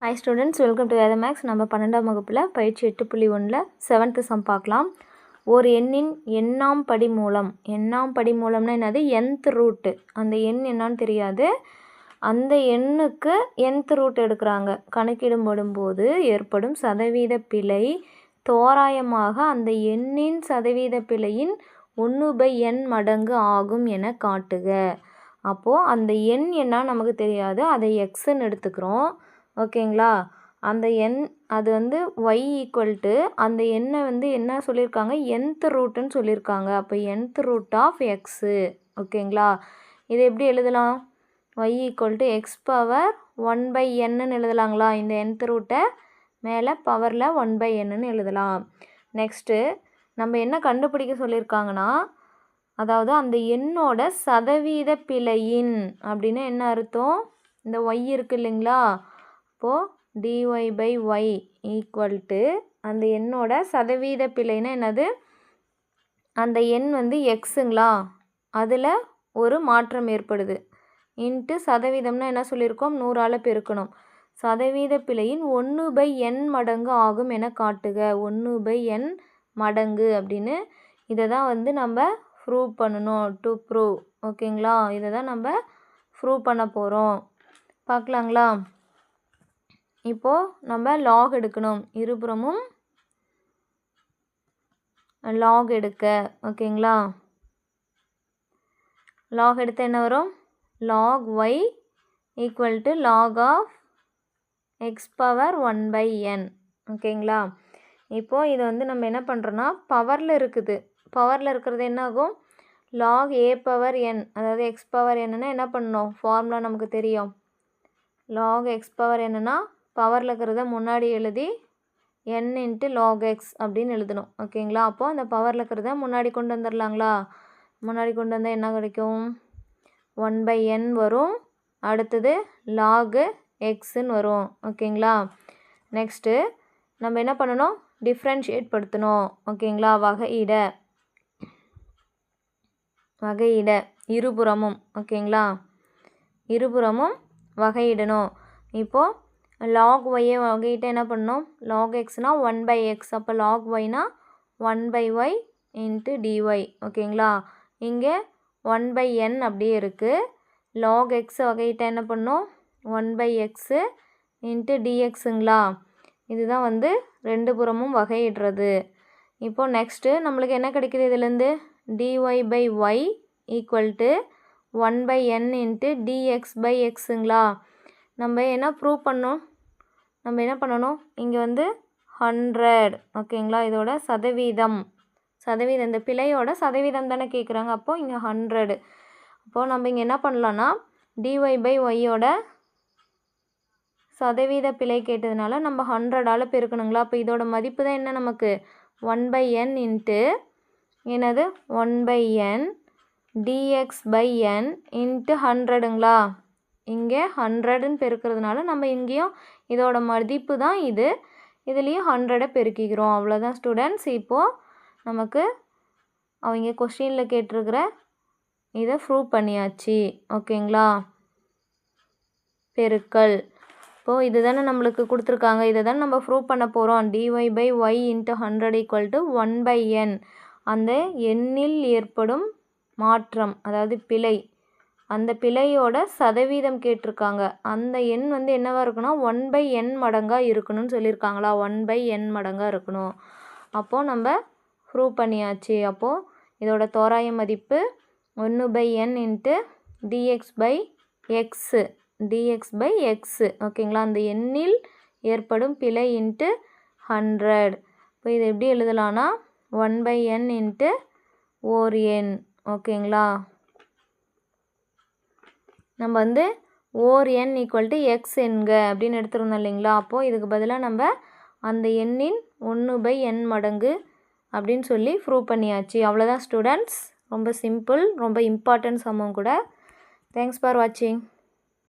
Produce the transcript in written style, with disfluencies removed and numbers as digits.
Hi students, welcome to Maths. நம்ம 12ஆம் வகுப்புல பயிற்சி 8.1ல 7th சம் பார்க்கலாம். ஒரு எண்ணின் எண்ணாம் படிமூலம்னா என்னது? nth root. அந்த எண் என்னன்னு தெரியாது. அந்த எண்ணுக்கு nth ரூட் எடுக்கிறாங்க. கணக்கிடும்போது ஏற்படும் சதவீத பிழை தோராயமாக அந்த எண்ணின் சதவீத பிழையின் 1/n மடங்கு ஆகும் என காட்டுக. அப்போது அந்த எண் என்னன்னு நமக்கு தெரியாது. அதை எக்ஸ்ன்னு எடுத்துக்கிறோம். ஓகேங்களா? அந்த எண் அது வந்து y ஈக்குவல் அந்த எண்ணை என்ன சொல்லியிருக்காங்க? nth ரூட்டுன்னு சொல்லியிருக்காங்க. அப்போ nth ரூட் ஆஃப் எக்ஸு. ஓகேங்களா? இது எப்படி எழுதலாம்? y ஈக்குவல் எக்ஸ் பவர் 1/nன்னு எழுதலாங்களா? இந்த nth ரூட்டை மேலே பவரில் 1/nன்னு எழுதலாம். நெக்ஸ்ட்டு நம்ம என்ன கண்டுபிடிக்க சொல்லியிருக்காங்கன்னா, அதாவது அந்த எண்ணோட சதவீத பிழையின் அப்படின்னு என்ன அர்த்தம்? இந்த y இருக்குது இல்லைங்களா? அப்போது dy/y ஈக்குவல் அந்த எண்ணோட சதவீத பிழைனா என்னது? அந்த எண் எக்ஸுங்களா, அதில் ஒரு மாற்றம் ஏற்படுது. இன்ட்டு சதவீதம்னா என்ன சொல்லியிருக்கோம்? 100ஆல் பெருக்கணும். சதவீத பிழையின் 1/n மடங்கு ஆகும் என காட்டுக. 1/n மடங்கு அப்படின்னு இதை தான் நம்ம ப்ரூவ் பண்ணணும். To prove. ஓகேங்களா? இதை தான் நம்ம ப்ரூவ் பண்ண போகிறோம். பார்க்கலாங்களா? இப்போது நம்ம லாக் எடுக்கணும். இருபுறமும் லாக் எடுக்க. ஓகேங்களா? லாக் எடுத்த என்ன வரும்? log y equal log of x power 1/n. ஓகேங்களா? இப்போது இதை நம்ம என்ன பண்ணுறோன்னா, பவரில் இருக்குது. பவரில் இருக்கிறது என்ன ஆகும்? log a பவர் n, அதாவது எக்ஸ் பவர் என்னன்னா என்ன பண்ணணும்? ஃபார்முலா நமக்கு தெரியும். log எக்ஸ் பவர் என்னன்னா பவரில் இருக்கிறத முன்னாடி எழுதி n × log x அப்படின்னு எழுதணும். ஓகேங்களா? அப்போது அந்த பவரில் இருக்கிறத முன்னாடி கொண்டு வந்துடலாங்களா? முன்னாடி கொண்டு வந்தால் என்ன கிடைக்கும்? 1/n வரும். அடுத்தது log xன்னு வரும். ஓகேங்களா? நெக்ஸ்ட்டு நம்ம என்ன பண்ணணும்? டிஃப்ரென்ஷியேட் படுத்தணும். ஓகேங்களா? வகையிட இருபுறமும். ஓகேங்களா? இருபுறமும் வகையிடணும். இப்போது log y வகையிட்ட என்ன பண்ணணும்? log xனா 1/x. அப்போ log yனா 1/y × dy. ஓகேங்களா? இங்கே 1/n அப்படியே இருக்குது. log x வகையிட்ட என்ன பண்ணணும்? 1/x × dxங்களா? இதுதான் ரெண்டு புறமும் வகையிடுறது. இப்போது நெக்ஸ்ட்டு நம்மளுக்கு என்ன கிடைக்குது இதிலேருந்து? dy/y equal 1/n × dx/xங்களா? நம்ம என்ன ப்ரூவ் பண்ணணும்? நம்ம என்ன பண்ணணும்? இங்கே 100. ஓகேங்களா? இதோட சதவீதம் இந்த பிழையோட சதவீதம் தானே கேட்குறாங்க. அப்போது இங்கே 100. அப்போது நம்ம இங்கே என்ன பண்ணலான்னா, dy/yயோட சதவீத பிழை கேட்டதுனால நம்ம 100ஆல் பெருக்கணுங்களா? அப்போ இதோட மதிப்பு தான் என்ன நமக்கு? 1/n × என்னது? 1/n dx/n × 100ங்களா? இங்கே 100ன்னு பெருக்கிறதுனால நம்ம இங்கேயும் இதோட மதிப்பு தான் இது. இதுலேயும் 100 பெருக்கிக்கிறோம். அவ்வளோதான் ஸ்டூடெண்ட்ஸ். இப்போது நமக்கு அவங்க கொஸ்டினில் கேட்டிருக்கிற இதை ப்ரூவ் பண்ணியாச்சு. ஓகேங்களா? பெருக்கல். இப்போது இது தானே நம்மளுக்கு கொடுத்துருக்காங்க. இதை தான் நம்ம ப்ரூவ் பண்ண போகிறோம். dy/y × 100 = 1/n. அந்த எண்ணில் ஏற்படும் மாற்றம், அதாவது பிழை, அந்த பிழையோட சதவீதம் கேட்டிருக்காங்க. அந்த எண் என்னவாக இருக்குன்னா 1/n மடங்காக இருக்கணும்னு சொல்லியிருக்காங்களா? 1/n மடங்காக இருக்கணும். அப்போது நம்ம ப்ரூவ் பண்ணியாச்சு. அப்போது இதோட தோராய மதிப்பு 1/n × dx/x. ஓகேங்களா? அந்த எண்ணில் ஏற்படும் பிழை × 100. இப்போ இதை எப்படி எழுதலான்னா 1/n × ஓர் எண். ஓகேங்களா? நம்ம ஓர் எண் ஈக்குவல் x என்க அப்படின்னு எடுத்துருந்தோம் இல்லைங்களா? அப்போது இதுக்கு பதிலாக நம்ம அந்த எண்ணின் 1/n மடங்கு அப்படின்னு சொல்லி ப்ரூவ் பண்ணியாச்சு. அவ்வளோதான் ஸ்டூடெண்ட்ஸ். ரொம்ப சிம்பிள், ரொம்ப இம்பார்ட்டன்ட் சம்மும் கூட. தேங்க்ஸ் ஃபார் வாட்சிங்.